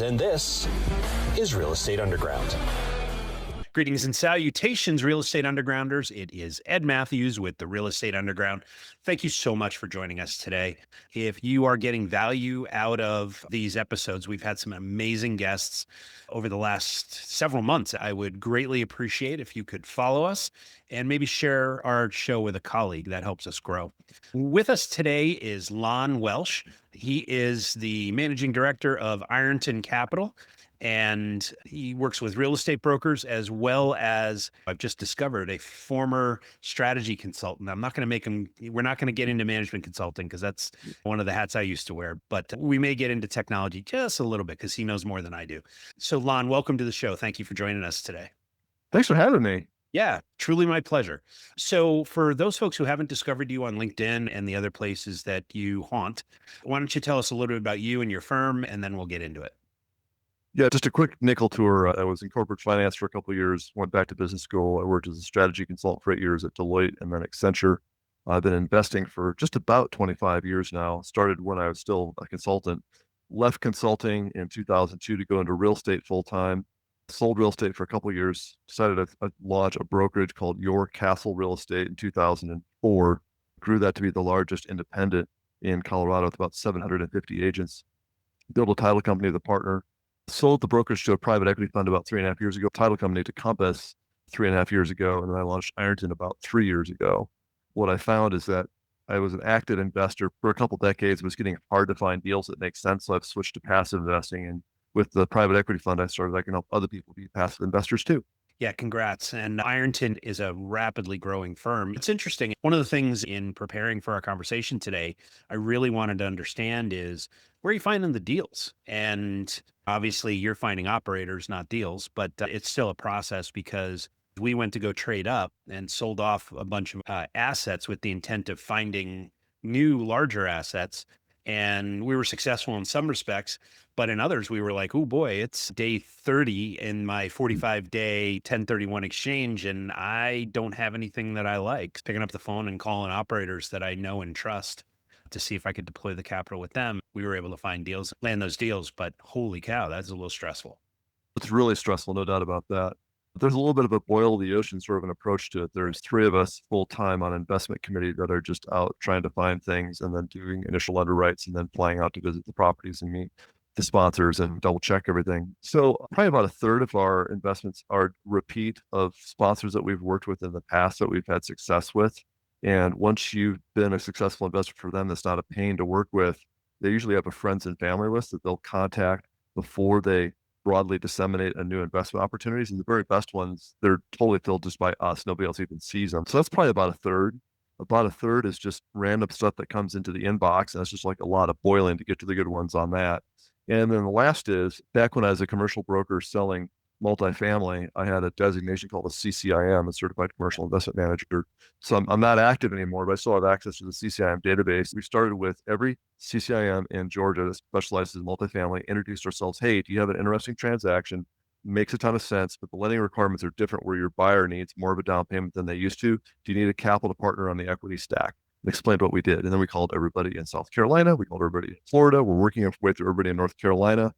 And this is Real Estate Underground. Greetings and salutations, Real Estate Undergrounders. It is Ed Matthews with the Real Estate Underground. Thank you so much for joining us today. If you are getting value out of these episodes, we've had some amazing guests over the last several months. I would greatly appreciate if you could follow us and maybe share our show with a colleague. That helps us grow. With us today is Lon Welsh. He is the Managing Director of Ironton Capital. And he works with real estate brokers as well as, I've just discovered, a former strategy consultant. I'm not going to make him, we're not going to get into management consulting because that's one of the hats I used to wear, but we may get into technology just a little bit because he knows more than I do. So Lon, welcome to the show. Thank you for joining us today. Thanks for having me. Yeah, truly my pleasure. So for those folks who haven't discovered you on LinkedIn and the other places that you haunt, why don't you tell us a little bit about you and your firm, and then we'll get into it. Yeah, just a quick nickel tour. I was in corporate finance for a couple of years, went back to business school. I worked as a strategy consultant for 8 years at Deloitte and then Accenture. I've been investing for just about 25 years now. Started when I was still a consultant, left consulting in 2002 to go into real estate full time, sold real estate for a couple of years, decided to launch a brokerage called Your Castle Real Estate in 2004, grew that to be the largest independent in Colorado with about 750 agents, built a title company with a partner, sold the brokerage to a private equity fund about 3.5 years ago, title company to Compass 3.5 years ago, and then I launched Ironton about 3 years ago. What I found is that I was an active investor for a couple decades. It was getting hard to find deals that make sense, so I've switched to passive investing. And with the private equity fund I started, I can help other people be passive investors too. Yeah, congrats. And Ironton is a rapidly growing firm. It's interesting. One of the things in preparing for our conversation today, I really wanted to understand is where are you finding the deals? And obviously you're finding operators, not deals, but it's still a process because we went to go trade up and sold off a bunch of assets with the intent of finding new, larger assets. And we were successful in some respects, but in others, we were like, oh boy, it's day 30 in my 45-day 1031 exchange, and I don't have anything that I like. Picking up the phone and calling operators that I know and trust to see if I could deploy the capital with them. We were able to find deals, land those deals, but holy cow, that's a little stressful. It's really stressful, no doubt about that. There's a little bit of a boil of the ocean sort of an approach to it. There's 3 of us full time on investment committee that are just out trying to find things and then doing initial underwrites and then flying out to visit the properties and meet the sponsors and double check everything. So probably about a third of our investments are repeat of sponsors that we've worked with in the past that we've had success with. And once you've been a successful investor for them, that's not a pain to work with. They usually have a friends and family list that they'll contact before they broadly disseminate a new investment opportunities. And the very best ones, they're totally filled just by us. Nobody else even sees them. So that's probably about a third. About a third is just random stuff that comes into the inbox. And it's just like a lot of boiling to get to the good ones on that. And then the last is back when I was a commercial broker selling multifamily, I had a designation called a CCIM, a Certified Commercial Investment Manager. So I'm not active anymore, but I still have access to the CCIM database. We started with every CCIM in Georgia that specializes in multifamily, introduced ourselves. Hey, do you have an interesting transaction? Makes a ton of sense, but the lending requirements are different where your buyer needs more of a down payment than they used to. Do you need a capital partner on the equity stack? And explained what we did. And then we called everybody in South Carolina. We called everybody in Florida. We're working our way through everybody in North Carolina.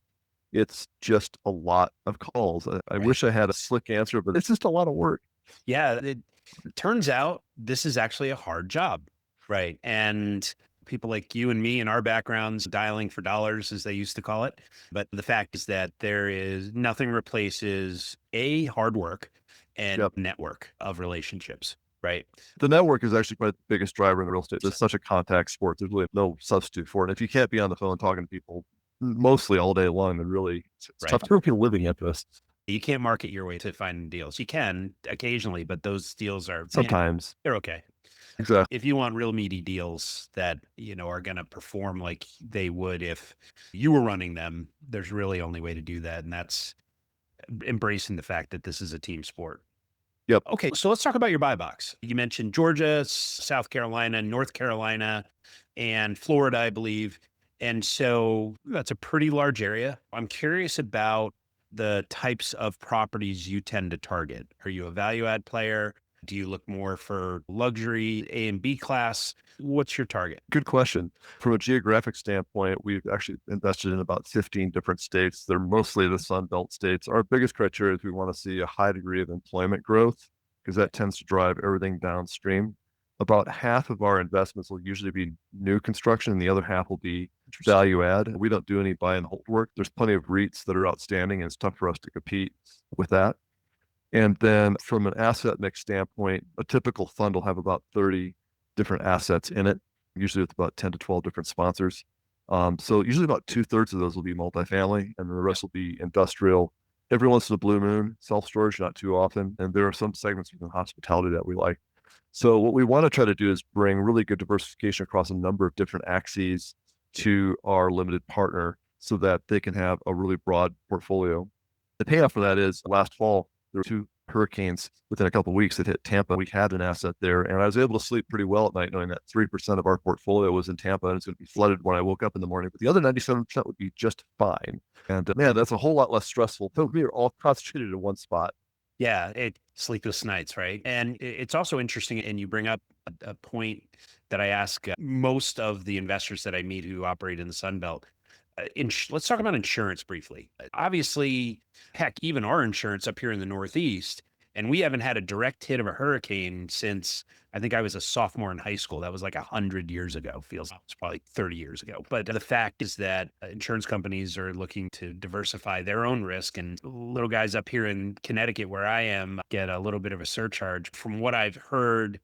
It's just a lot of calls. I wish I had a slick answer, but it's just a lot of work. Yeah, it turns out this is actually a hard job, right? And people like you and me in our backgrounds, dialing for dollars, as they used to call it. But the fact is that there is nothing replaces hard work and network of relationships, right? The network is actually probably the biggest driver in the real estate. It's such a contact sport. There's really no substitute for it. And if you can't be on the phone talking to people mostly all day long, then really it's tough to be living into this. You can't market your way to finding deals. You can occasionally, but those deals are sometimes they're okay. Exactly. If you want real meaty deals that, are going to perform like they would if you were running them, there's really only way to do that. And that's embracing the fact that this is a team sport. Yep. Okay. So let's talk about your buy box. You mentioned Georgia, South Carolina, North Carolina, and Florida, I believe. And so that's a pretty large area. I'm curious about the types of properties you tend to target. Are you a value add player? Do you look more for luxury, A and B class? What's your target? Good question. From a geographic standpoint, we've actually invested in about 15 different states. They're mostly the Sun Belt states. Our biggest criteria is we want to see a high degree of employment growth because that tends to drive everything downstream. About half of our investments will usually be new construction and the other half will be value add. We don't do any buy and hold work. There's plenty of REITs that are outstanding and it's tough for us to compete with that. And then from an asset mix standpoint, a typical fund will have about 30 different assets in it, usually with about 10 to 12 different sponsors. So usually about 2/3 of those will be multifamily and the rest will be industrial. Every once in a blue moon, self-storage, not too often. And there are some segments within hospitality that we like. So what we want to try to do is bring really good diversification across a number of different axes to our limited partner so that they can have a really broad portfolio. The payoff for that is last fall, there were 2 hurricanes within a couple of weeks that hit Tampa. We had an asset there, and I was able to sleep pretty well at night knowing that 3% of our portfolio was in Tampa and it's going to be flooded when I woke up in the morning. But the other 97% would be just fine. And man, that's a whole lot less stressful. We are all concentrated in one spot. Yeah, sleepless nights, right? And it's also interesting, and you bring up a point that I ask most of the investors that I meet who operate in the Sun Belt. Let's talk about insurance briefly. Obviously, heck, even our insurance up here in the Northeast, and we haven't had a direct hit of a hurricane since I think I was a sophomore in high school. That was like 100 years ago. Feels it's probably 30 years ago. But the fact is that insurance companies are looking to diversify their own risk. And little guys up here in Connecticut, where I am, get a little bit of a surcharge. From what I've heard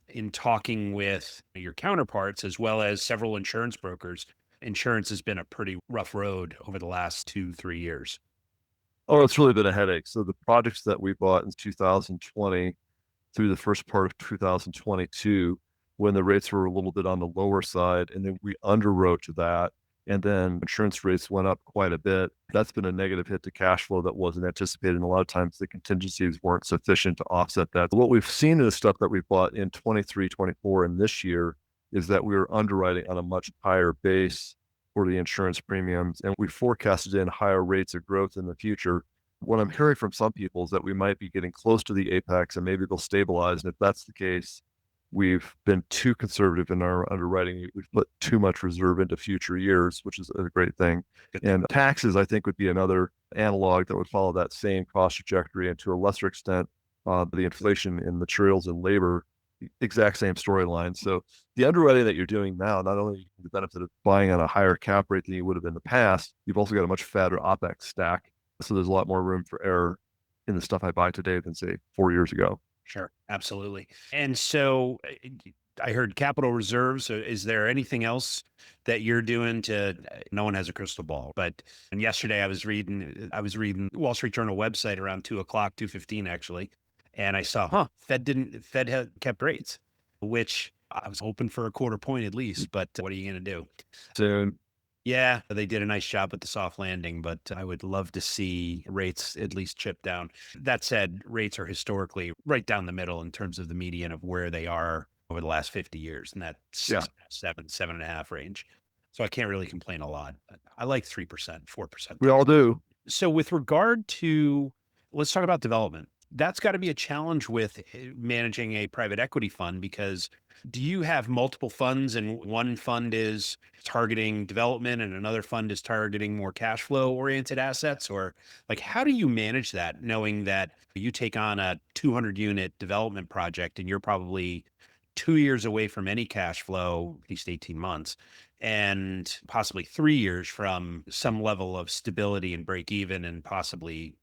in talking with your counterparts, as well as several insurance brokers, insurance has been a pretty rough road over the last 2-3 years. Oh, it's really been a headache. So the projects that we bought in 2020 through the first part of 2022, when the rates were a little bit on the lower side, and then we underwrote to that, and then insurance rates went up quite a bit. That's been a negative hit to cash flow that wasn't anticipated. And a lot of times the contingencies weren't sufficient to offset that. What we've seen in the stuff that we bought in 23, 24, and this year is that we were underwriting on a much higher base for the insurance premiums, and we forecasted in higher rates of growth in the future. What I'm hearing from some people is that we might be getting close to the apex and maybe they'll stabilize. And if that's the case, we've been too conservative in our underwriting. We've put too much reserve into future years, which is a great thing. And taxes, I think, would be another analog that would follow that same cost trajectory, and to a lesser extent, the inflation in materials and labor, exact same storyline. So the underwriting that you're doing now, not only the benefit of buying on a higher cap rate than you would have in the past, you've also got a much fatter OpEx stack. So there's a lot more room for error in the stuff I buy today than say 4 years ago. Sure, absolutely. And so I heard capital reserves. Is there anything else that you're doing to, no one has a crystal ball, but and yesterday I was reading Wall Street Journal website around 2:00, 2:15 actually. And I saw, Fed had kept rates, which I was hoping for a quarter point at least, but what are you going to do? Soon. Yeah, they did a nice job with the soft landing, but I would love to see rates at least chip down. That said, rates are historically right down the middle in terms of the median of where they are over the last 50 years, in that 7.5 range. So I can't really complain a lot. I like 3%, 4%. We all do. So with regard to, let's talk about development. That's got to be a challenge with managing a private equity fund, because do you have multiple funds and one fund is targeting development and another fund is targeting more cash flow oriented assets? Or like, how do you manage that, knowing that you take on a 200 unit development project and you're probably 2 years away from any cash flow, at least 18 months, and possibly 3 years from some level of stability and break even and possibly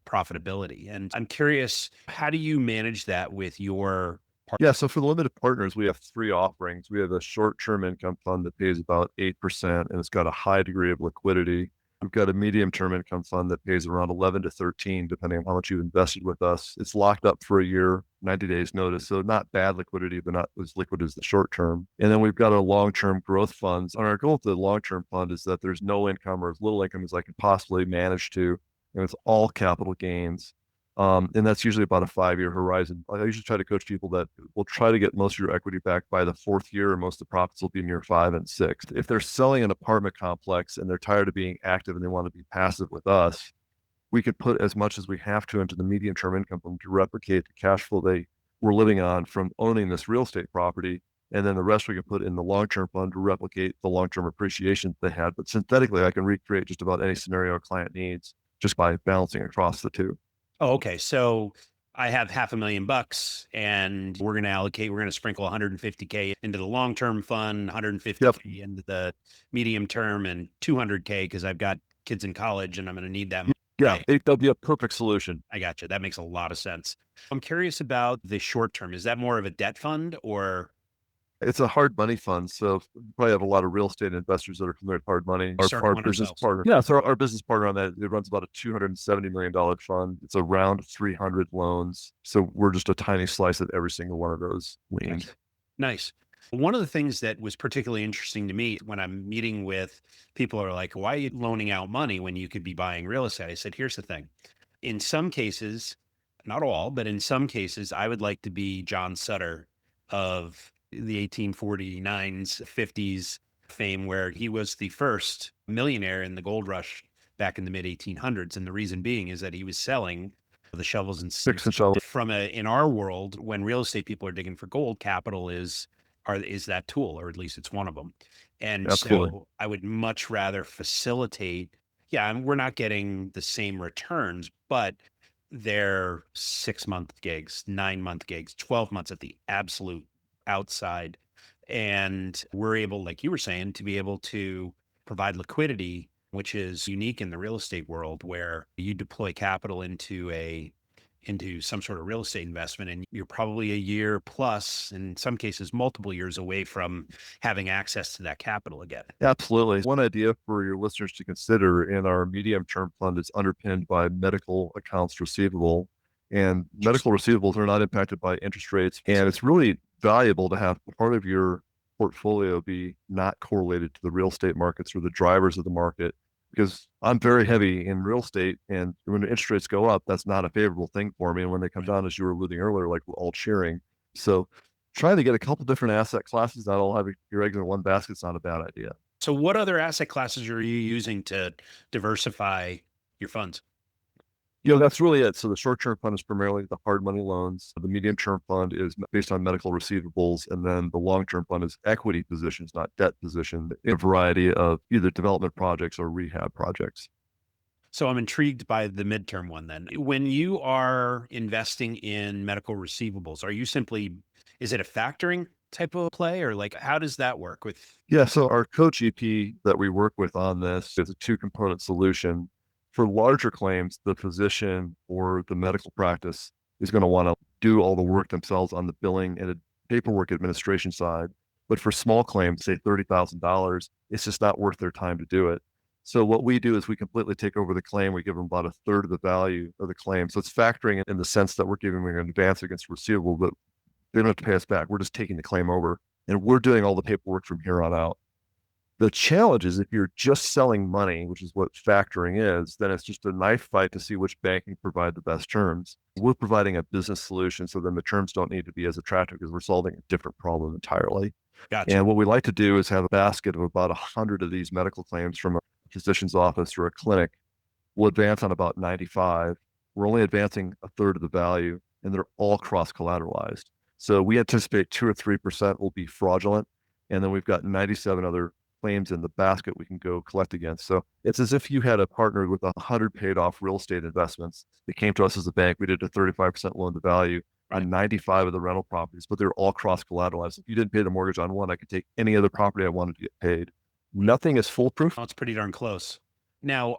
profitability? And I'm curious, how do you manage that with your partner? Yeah. So for the limited partners, we have 3 offerings. We have a short-term income fund that pays about 8% and it's got a high degree of liquidity. We've got a medium-term income fund that pays around 11 to 13, depending on how much you've invested with us. It's locked up for a year, 90 days notice. So not bad liquidity, but not as liquid as the short term. And then we've got our long-term growth funds. And our goal with the long-term fund is that there's no income or as little income as I can possibly manage to. And it's all capital gains. And that's usually about a 5-year horizon. I usually try to coach people that will try to get most of your equity back by the 4th year, and most of the profits will be in year 5 and 6. If they're selling an apartment complex and they're tired of being active and they want to be passive with us, we could put as much as we have to into the medium-term income fund to replicate the cash flow they we're living on from owning this real estate property. And then the rest we can put in the long-term fund to replicate the long-term appreciation they had. But synthetically, I can recreate just about any scenario a client needs just by balancing across the two. Oh, okay. So I have $500,000 and we're going to sprinkle 150K into the long-term fund, 150K into the medium term, and 200K because I've got kids in college and I'm going to need that money. Yeah, that'll be a perfect solution. I got you. That makes a lot of sense. I'm curious about the short term. Is that more of a debt fund or? It's a hard money fund. So we probably have a lot of real estate investors that are familiar with hard money. Our business partner. Yeah. So our business partner on that, it runs about a $270 million fund. It's around 300 loans. So we're just a tiny slice of every single one of those liens. Nice. One of the things that was particularly interesting to me when I'm meeting with people are like, why are you loaning out money when you could be buying real estate? I said, here's the thing. In some cases, not all, but in some cases, I would like to be John Sutter of the 1849s, 50s fame, where he was the first millionaire in the gold rush back in the mid 1800s. And the reason being is that he was selling the shovels and Picks and shovels. in our world, when real estate people are digging for gold, capital is that tool, or at least it's one of them. And Absolutely. so I would much rather facilitate. Yeah, we're not getting the same returns, but they're 6-month gigs, 9-month gigs, 12 months at the absolute outside. And we're able, like you were saying, to be able to provide liquidity, which is unique in the real estate world, where you deploy capital into some sort of real estate investment, and you're probably a year plus, in some cases, multiple years away from having access to that capital again. Absolutely. One idea for your listeners to consider in our medium-term fund is underpinned by medical accounts receivable. And medical receivables are not impacted by interest rates. And it's really valuable to have part of your portfolio be not correlated to the real estate markets or the drivers of the market, because I'm very heavy in real estate, and when the interest rates go up, that's not a favorable thing for me. And when they come down, as you were alluding earlier, like we're all cheering. So trying to get a couple different asset classes, not all having your eggs in one basket, is not a bad idea. So what other asset classes are you using to diversify your funds? That's really it. So the short-term fund is primarily the hard money loans. The medium-term fund is based on medical receivables. And then the long-term fund is equity positions, not debt positions, in a variety of either development projects or rehab projects. So I'm intrigued by the midterm one then. When you are investing in medical receivables, is it a factoring type of play, or like, how does that work with? Yeah. So our co-GP that we work with on this is a 2-component solution. For larger claims, the physician or the medical practice is going to want to do all the work themselves on the billing and the paperwork administration side. But for small claims, say $30,000, it's just not worth their time to do it. So what we do is we completely take over the claim. We give them about a third of the value of the claim. So it's factoring in the sense that we're giving them an advance against receivable, but they don't have to pay us back. We're just taking the claim over, and we're doing all the paperwork from here on out. The challenge is if you're just selling money, which is what factoring is, then it's just a knife fight to see which bank can provide the best terms. We're providing a business solution, so then the terms don't need to be as attractive because we're solving a different problem entirely. Gotcha. And what we like to do is have a basket of about 100 of these medical claims from a physician's office or a clinic. We'll advance on about 95. We're only advancing a third of the value, and they're all cross-collateralized. So we anticipate 2 or 3% will be fraudulent, and then we've got 97 other claims in the basket we can go collect against. So it's as if you had a partner with 100 paid off real estate investments. They came to us as a bank. We did a 35% loan to value on 95 of the rental properties, but they're all cross collateralized. If you didn't pay the mortgage on one, I could take any other property I wanted to get paid. Nothing is foolproof. Oh, it's pretty darn close. Now,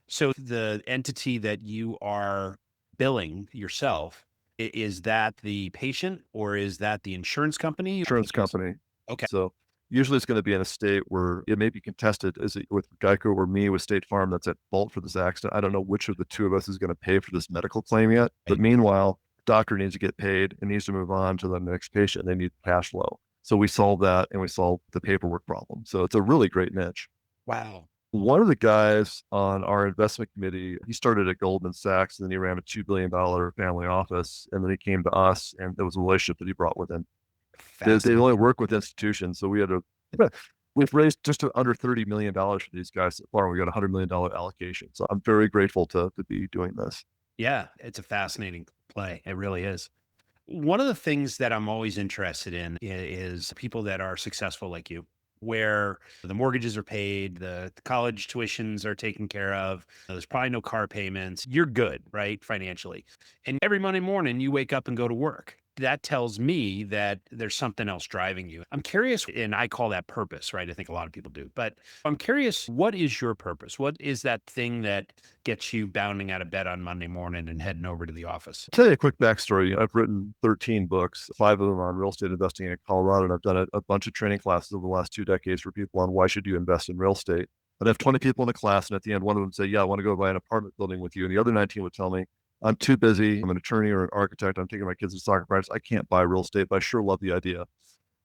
so the entity that you are billing yourself, is that the patient or is that the insurance company? Insurance company. Okay. So usually it's going to be in a state where it may be contested. Is it with Geico or me with State Farm that's at fault for this accident? I don't know which of the two of us is going to pay for this medical claim yet. But meanwhile, doctor needs to get paid and needs to move on to the next patient. They need cash flow. So we solve that, and we solve the paperwork problem. So it's a really great niche. Wow. One of the guys on our investment committee, he started at Goldman Sachs, and then he ran a $2 billion family office. And then he came to us, and there was a relationship that he brought with him. They only work with institutions. So we've raised just under $30 million for these guys so far. We got a $100 million allocation. So I'm very grateful to be doing this. Yeah, it's a fascinating play. It really is. One of the things that I'm always interested in is people that are successful like you, where the mortgages are paid, the college tuitions are taken care of, there's probably no car payments. You're good, right? Financially. And every Monday morning you wake up and go to work. That tells me that there's something else driving you. I'm curious, and I call that purpose, right? I think a lot of people do, but I'm curious, what is your purpose? What is that thing that gets you bounding out of bed on Monday morning and heading over to the office? I'll tell you a quick backstory. I've written 13 books, 5 of them on real estate investing in Colorado, and I've done a bunch of training classes over the last 2 decades for people on why should you invest in real estate. I'd have 20 people in a class, and at the end, one of them would say, yeah, I want to go buy an apartment building with you. And the other 19 would tell me, I'm too busy. I'm an attorney or an architect. I'm taking my kids to soccer practice. I can't buy real estate, but I sure love the idea.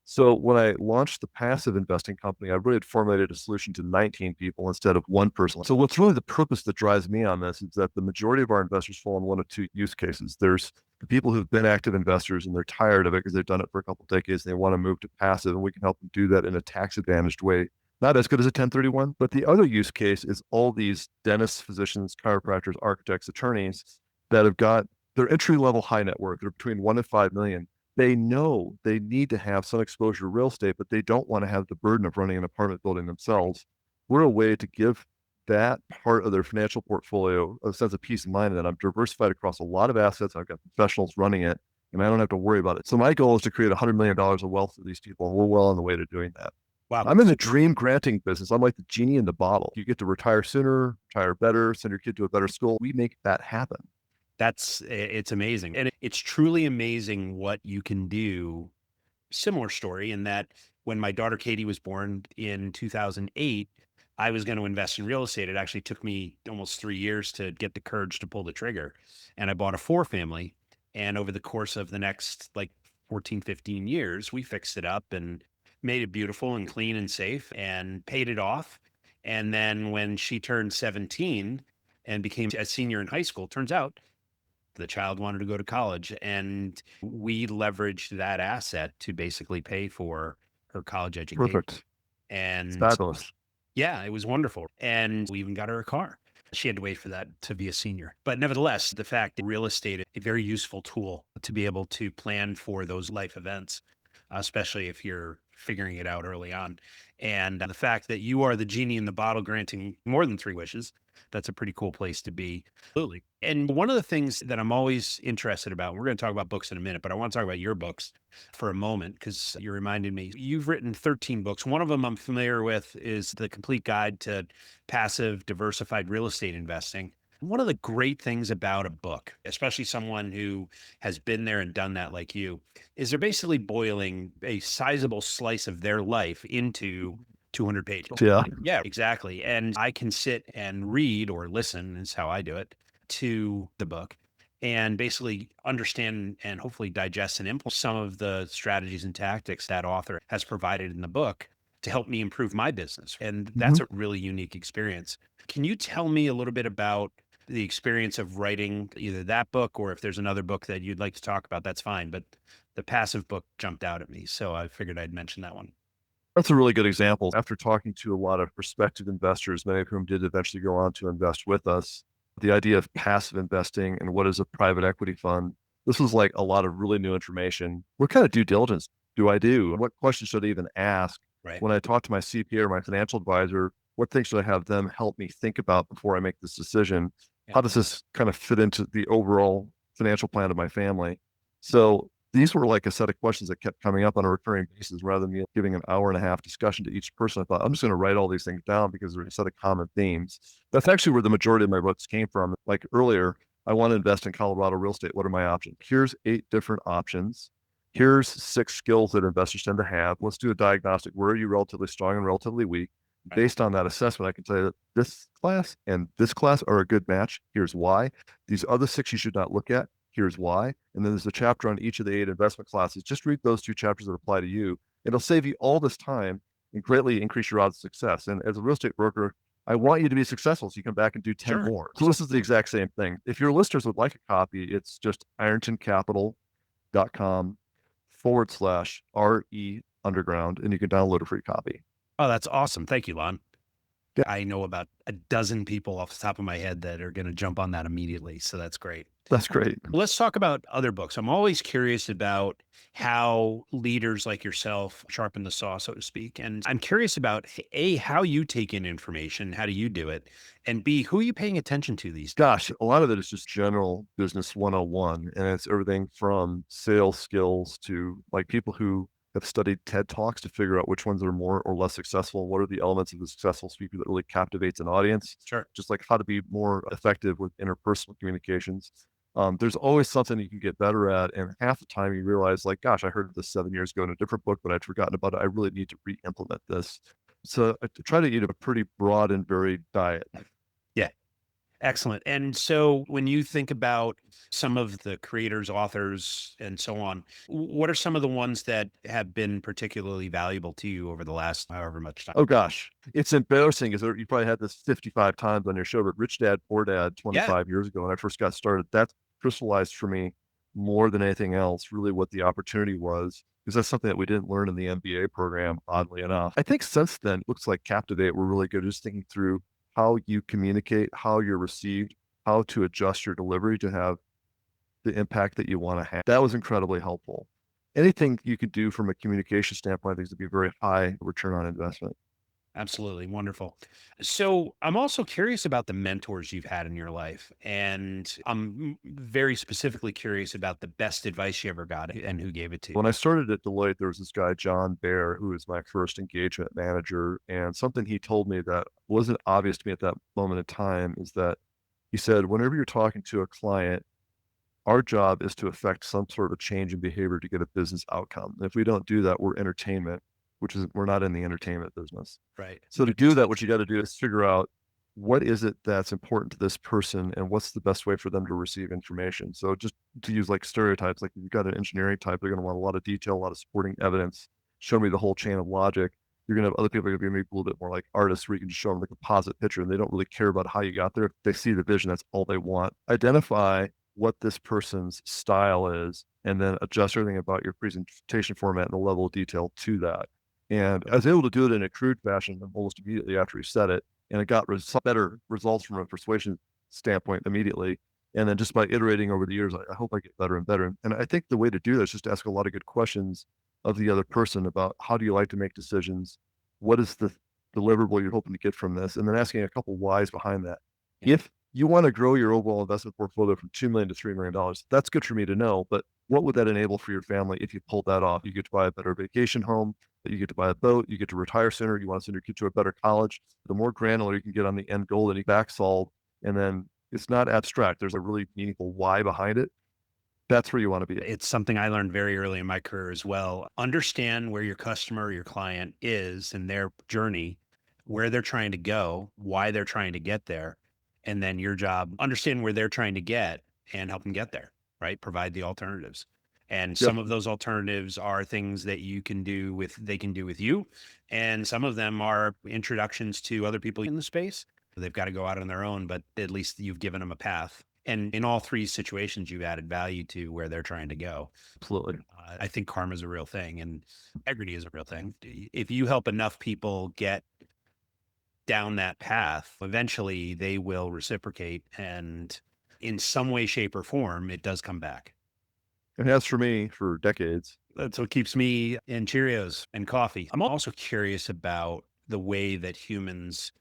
So when I launched the passive investing company, I really had formulated a solution to 19 people instead of one person. So what's really the purpose that drives me on this is that the majority of our investors fall in one of two use cases. There's the people who've been active investors and they're tired of it because they've done it for a couple of decades and they want to move to passive, and we can help them do that in a tax advantaged way. Not as good as a 1031, but the other use case is all these dentists, physicians, chiropractors, architects, attorneys that have got their entry level high net worth. They're between 1 and 5 million. They know they need to have some exposure to real estate, but they don't want to have the burden of running an apartment building themselves. We're a way to give that part of their financial portfolio a sense of peace of mind, and that I'm diversified across a lot of assets. I've got professionals running it, and I don't have to worry about it. So my goal is to create $100 million of wealth for these people, and we're well on the way to doing that. Wow. I'm in the dream granting business. I'm like the genie in the bottle. You get to retire sooner, retire better, send your kid to a better school. We make that happen. It's amazing. And it's truly amazing what you can do. Similar story in that when my daughter Katie was born in 2008, I was going to invest in real estate. It actually took me almost 3 years to get the courage to pull the trigger. And I bought a 4-family. And over the course of the next like 14, 15 years, we fixed it up and made it beautiful and clean and safe and paid it off. And then when she turned 17 and became a senior in high school, turns out the child wanted to go to college, and we leveraged that asset to basically pay for her college education. Perfect. It's And fabulous. yeah, it was wonderful. And we even got her a car. She had to wait for that to be a senior. But nevertheless, the fact that real estate is a very useful tool to be able to plan for those life events, especially if you're figuring it out early on. And the fact that you are the genie in the bottle granting more than 3 wishes, that's a pretty cool place to be. Absolutely. And one of the things that I'm always interested about, and we're going to talk about books in a minute, but I want to talk about your books for a moment because you reminded me, you've written 13 books. One of them I'm familiar with is The Complete Guide to Passive Diversified Real Estate Investing. One of the great things about a book, especially someone who has been there and done that like you, is they're basically boiling a sizable slice of their life into 200 pages. Yeah. Yeah, exactly. And I can sit and read or listen, is how I do it, to the book and basically understand and hopefully digest and implement some of the strategies and tactics that author has provided in the book to help me improve my business. And that's a really unique experience. Can you tell me a little bit about the experience of writing either that book, or if there's another book that you'd like to talk about, that's fine. But the passive book jumped out at me, so I figured I'd mention that one. That's a really good example. After talking to a lot of prospective investors, many of whom did eventually go on to invest with us, the idea of passive investing and what is a private equity fund, this was like a lot of really new information. What kind of due diligence do I do? What questions should I even ask? Right. When I talk to my CPA or my financial advisor, what things should I have them help me think about before I make this decision? Yeah. How does this kind of fit into the overall financial plan of my family? So these were like a set of questions that kept coming up on a recurring basis rather than me giving an hour and a half discussion to each person. I thought, I'm just going to write all these things down because there's a set of common themes. That's actually where the majority of my books came from. Like earlier, I want to invest in Colorado real estate. What are my options? Here's 8 different options. Here's 6 skills that investors tend to have. Let's do a diagnostic. Where are you relatively strong and relatively weak? Right. Based on that assessment, I can tell you that this class and this class are a good match. Here's why. These other 6 you should not look at. Here's why. And then there's a chapter on each of the 8 investment classes. Just read those 2 chapters that apply to you. It'll save you all this time and greatly increase your odds of success. And as a real estate broker, I want you to be successful so you come back and do 10 more. So this is the exact same thing. If your listeners would like a copy, it's just irontoncapital.com/RE underground, and you can download a free copy. Oh, that's awesome. Thank you, Lon. I know about a dozen people off the top of my head that are going to jump on that immediately. So that's great. That's great. Let's talk about other books. I'm always curious about how leaders like yourself sharpen the saw, so to speak. And I'm curious about A, how you take in information, how do you do it? And B, who are you paying attention to these days? Gosh, a lot of it is just general business 101, and it's everything from sales skills to like people who have studied TED Talks to figure out which ones are more or less successful. What are the elements of a successful speaker that really captivates an audience? Sure. Just like how to be more effective with interpersonal communications. There's always something you can get better at, and half the time you realize, like, gosh, I heard this 7 years ago in a different book, but I'd forgotten about it. I really need to re-implement this. So I try to eat a pretty broad and varied diet. Yeah. Excellent. And so when you think about some of the creators, authors, and so on, what are some of the ones that have been particularly valuable to you over the last however much time? Oh gosh, it's embarrassing. Is you probably had this 55 times on your show, but Rich Dad Poor Dad Yeah. 25 years ago when I first got started, that crystallized for me more than anything else, really what the opportunity was, because that's something that we didn't learn in the MBA program, oddly enough. I think since then, books like Captivate were really good, just thinking through how you communicate, how you're received, how to adjust your delivery to have the impact that you want to have. That was incredibly helpful. Anything you could do from a communication standpoint, I think is to be a very high return on investment. Absolutely. Wonderful. So I'm also curious about the mentors you've had in your life. And I'm very specifically curious about the best advice you ever got and who gave it to you. When I started at Deloitte, there was this guy, John Bear, who was my first engagement manager. And something he told me that wasn't obvious to me at that moment in time is that he said, whenever you're talking to a client, our job is to affect some sort of a change in behavior to get a business outcome. And if we don't do that, we're entertainment, which is, we're not in the entertainment business. Right. So to do that, what you got to do is figure out what is it that's important to this person and what's the best way for them to receive information. So just to use like stereotypes, like if you've got an engineering type, they're going to want a lot of detail, a lot of supporting evidence, show me the whole chain of logic. You're going to have other people who are going to be maybe a little bit more like artists where you can just show them the composite picture and they don't really care about how you got there. If they see the vision, that's all they want. Identify what this person's style is and then adjust everything about your presentation format and the level of detail to that. And I was able to do it in a crude fashion almost immediately after he said it. And it got better results from a persuasion standpoint immediately. And then just by iterating over the years, I hope I get better and better. And I think the way to do that is just to ask a lot of good questions of the other person about how do you like to make decisions? What is the deliverable you're hoping to get from this? And then asking a couple whys behind that. Yeah. If you want to grow your overall investment portfolio from $2 million to $3 million, that's good for me to know. But what would that enable for your family if you pulled that off? You get to buy a better vacation home, you get to buy a boat, you get to retire sooner, you want to send your kid to a better college. The more granular you can get on the end goal, then you back solve. And then it's not abstract. There's a really meaningful why behind it. That's where you want to be. It's something I learned very early in my career as well. Understand where your customer or your client is in their journey, where they're trying to go, why they're trying to get there. And then your job, understand where they're trying to get and help them get there, right? Provide the alternatives. And Yep. some of those alternatives are things that they can do with you. And some of them are introductions to other people in the space. They've got to go out on their own, but at least you've given them a path. And in all three situations, you've added value to where they're trying to go. Absolutely. I think karma is a real thing and integrity is a real thing. If you help enough people get down that path, eventually they will reciprocate. And in some way, shape, or form, it does come back. It has for me for decades. That's what keeps me in Cheerios and coffee. I'm also curious about the way that humans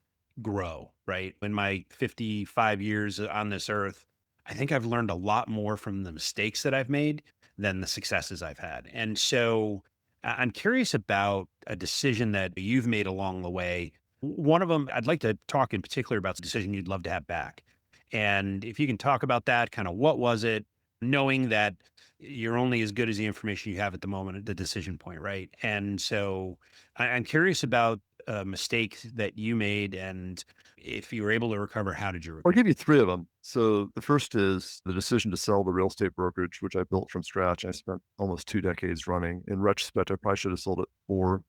grow, right? In my 55 years on this earth, I think I've learned a lot more from the mistakes that I've made than the successes I've had. And so I'm curious about a decision that you've made along the way. One of them, I'd like to talk in particular about the decision you'd love to have back. And if you can talk about that, kind of what was it, knowing that you're only as good as the information you have at the moment at the decision point, right? And so I'm curious about a mistake that you made, and if you were able to recover, how did you I'll recover? give you three of them. So the first is the decision to sell the real estate brokerage, which I built from scratch. I spent almost 2 decades running. In retrospect, I probably should have sold it 4,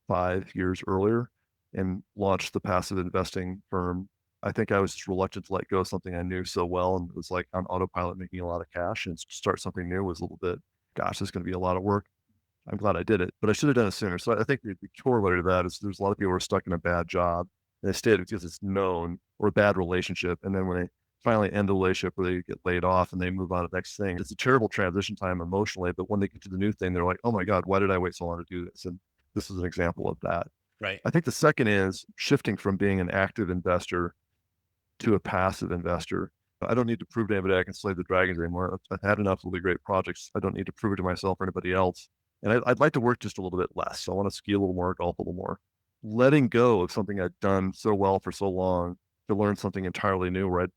5 years earlier and launched the passive investing firm. I think I was just reluctant to let go of something I knew so well and was like on autopilot making a lot of cash, and start something new was a little bit, gosh, this is going to be a lot of work. I'm glad I did it, but I should have done it sooner. So I think the corollary to that is there's a lot of people who are stuck in a bad job and they stay because it's known, or a bad relationship. And then when they finally end the relationship or they get laid off and they move on to the next thing, it's a terrible transition time emotionally. But when they get to the new thing, they're like, oh my God, why did I wait so long to do this? And this is an example of that. Right. I think the second is shifting from being an active investor to a passive investor. I don't need to prove to anybody I can slay the dragons anymore. I've had enough really great projects. I don't need to prove it to myself or anybody else. And I'd like to work just a little bit less. So I want to ski a little more, golf a little more. Letting go of something I'd done so well for so long to learn something entirely new, where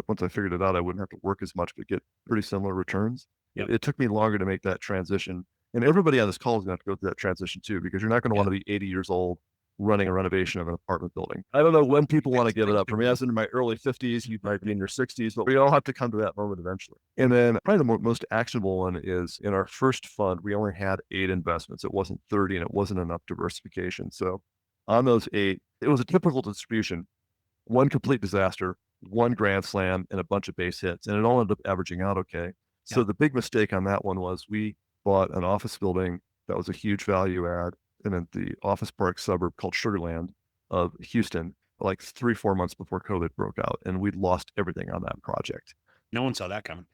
once I figured it out, I wouldn't have to work as much, but get pretty similar returns. Yep. It took me longer to make that transition. And everybody on this call is going to have to go through that transition too, because you're not going to want to be 80 years old running a renovation of an apartment building. I don't know when people want to give it up. For me, I was in my early 50s, you might be in your 60s, but we all have to come to that moment eventually. And then probably the most actionable one is in our first fund, we only had 8 investments. It wasn't 30 and it wasn't enough diversification. So on those 8, it was a typical distribution, one complete disaster, one grand slam, and a bunch of base hits. And it all ended up averaging out okay. So the big mistake on that one was we bought an office building that was a huge value add in the office park suburb called Sugarland of Houston, like 3-4 months before COVID broke out. And we'd lost everything on that project. No one saw that coming.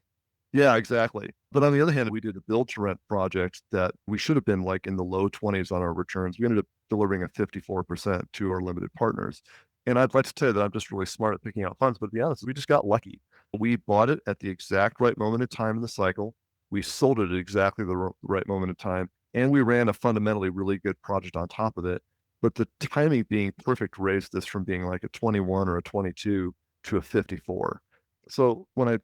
Yeah, exactly. But on the other hand, we did a build to rent project that we should have been like in the low 20s on our returns. We ended up delivering a 54% to our limited partners. And I'd like to tell you that I'm just really smart at picking out funds, but to be honest, we just got lucky. We bought it at the exact right moment in time in the cycle. We sold it at exactly the right moment in time. And we ran a fundamentally really good project on top of it. But the timing being perfect raised this from being like a 21 or a 22 to a 54. So when I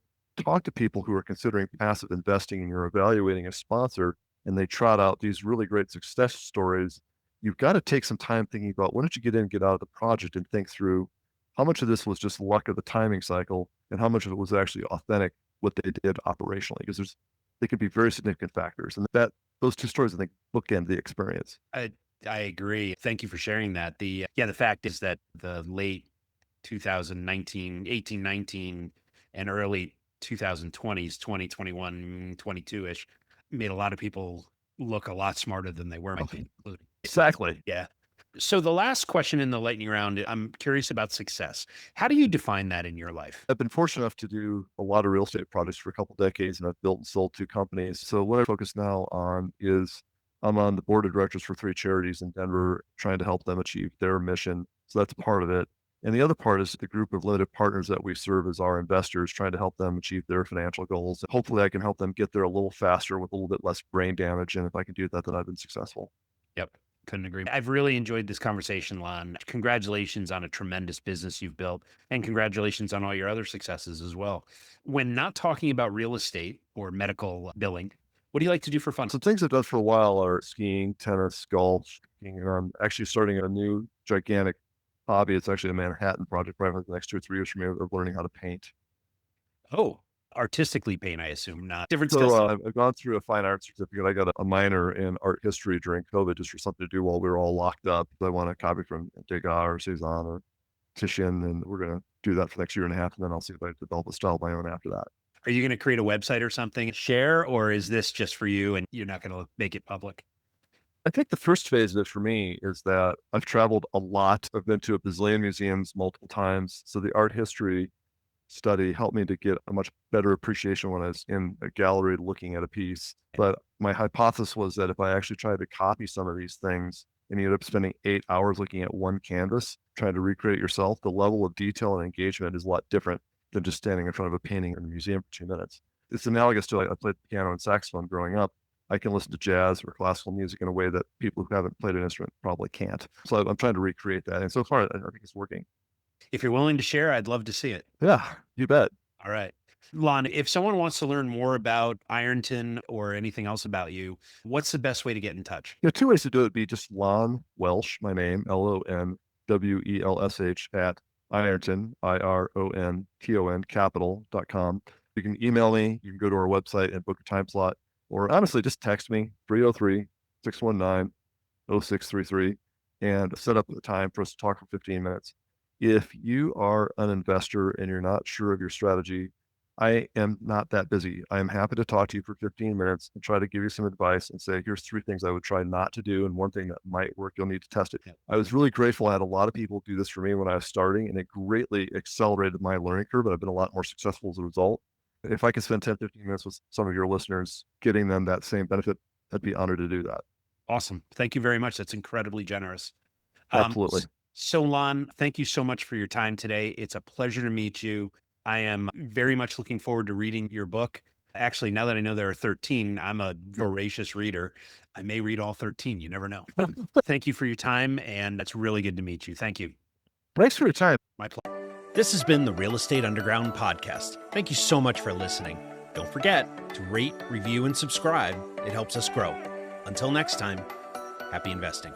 talk to people who are considering passive investing and you're evaluating a sponsor and they trot out these really great success stories, you've got to take some time thinking about when did you get in and get out of the project and think through how much of this was just luck of the timing cycle and how much of it was actually authentic, what they did operationally, because they can be very significant factors. And those two stories, I think, bookend the experience. I agree. Thank you for sharing that. The fact is that the late 2019, 18, 19, and early 2020s, 2021, 22-ish, made a lot of people look a lot smarter than they were, including. Exactly. Yeah. So the last question in the lightning round, I'm curious about success. How do you define that in your life? I've been fortunate enough to do a lot of real estate projects for a couple decades, and I've built and sold 2 companies. So what I focus now on is I'm on the board of directors for 3 charities in Denver, trying to help them achieve their mission. So that's part of it. And the other part is the group of limited partners that we serve as our investors, trying to help them achieve their financial goals. Hopefully I can help them get there a little faster with a little bit less brain damage. And if I can do that, then I've been successful. Yep. Couldn't agree. I've really enjoyed this conversation, Lon. Congratulations on a tremendous business you've built, and congratulations on all your other successes as well. When not talking about real estate or medical billing, what do you like to do for fun? Some things I've done for a while are skiing, tennis, golf. I'm actually starting a new gigantic hobby. It's actually a Manhattan project probably for the next 2 or 3 years for me of learning how to paint. Oh, artistically paint, I assume, not different So skills. I've gone through a fine art certificate. I got a minor in art history during COVID just for something to do while we were all locked up. I want to copy from Degas or Cezanne or Titian, and we're going to do that for the next year and a half, and then I'll see if I develop a style of my own after that. Are you going to create a website or something, share, or is this just for you and you're not going to make it public? I think the first phase of it for me is that I've traveled a lot. I've been to a bazillion museums multiple times. So the art history study helped me to get a much better appreciation when I was in a gallery looking at a piece. But my hypothesis was that if I actually tried to copy some of these things and you end up spending 8 hours looking at one canvas, trying to recreate yourself, the level of detail and engagement is a lot different than just standing in front of a painting in a museum for 2 minutes. It's analogous to I played piano and saxophone growing up. I can listen to jazz or classical music in a way that people who haven't played an instrument probably can't. So I'm trying to recreate that. And so far, I think it's working. If you're willing to share, I'd love to see it. Yeah, you bet. All right. Lon, if someone wants to learn more about Ironton or anything else about you, what's the best way to get in touch? 2 ways to do it would be just Lon Welsh, my name, LonWelsh at Ironton, IRONTON capital.com. You can email me. You can go to our website and book a time slot. Or honestly, just text me, 303-619-0633, and set up a time for us to talk for 15 minutes. If you are an investor and you're not sure of your strategy, I am not that busy. I am happy to talk to you for 15 minutes and try to give you some advice and say, here's 3 things I would try not to do. And one thing that might work, you'll need to test it. Yeah. I was really grateful. I had a lot of people do this for me when I was starting, and it greatly accelerated my learning curve. And I've been a lot more successful as a result. If I could spend 10, 15 minutes with some of your listeners, getting them that same benefit, I'd be honored to do that. Awesome. Thank you very much. That's incredibly generous. Absolutely. So Lon, thank you so much for your time today. It's a pleasure to meet you. I am very much looking forward to reading your book. Actually, now that I know there are 13, I'm a voracious reader. I may read all 13. You never know. Thank you for your time, and it's really good to meet you. Thank you. Thanks for your time. My pleasure. This has been the Real Estate Underground podcast. Thank you so much for listening. Don't forget to rate, review, and subscribe. It helps us grow. Until next time, happy investing.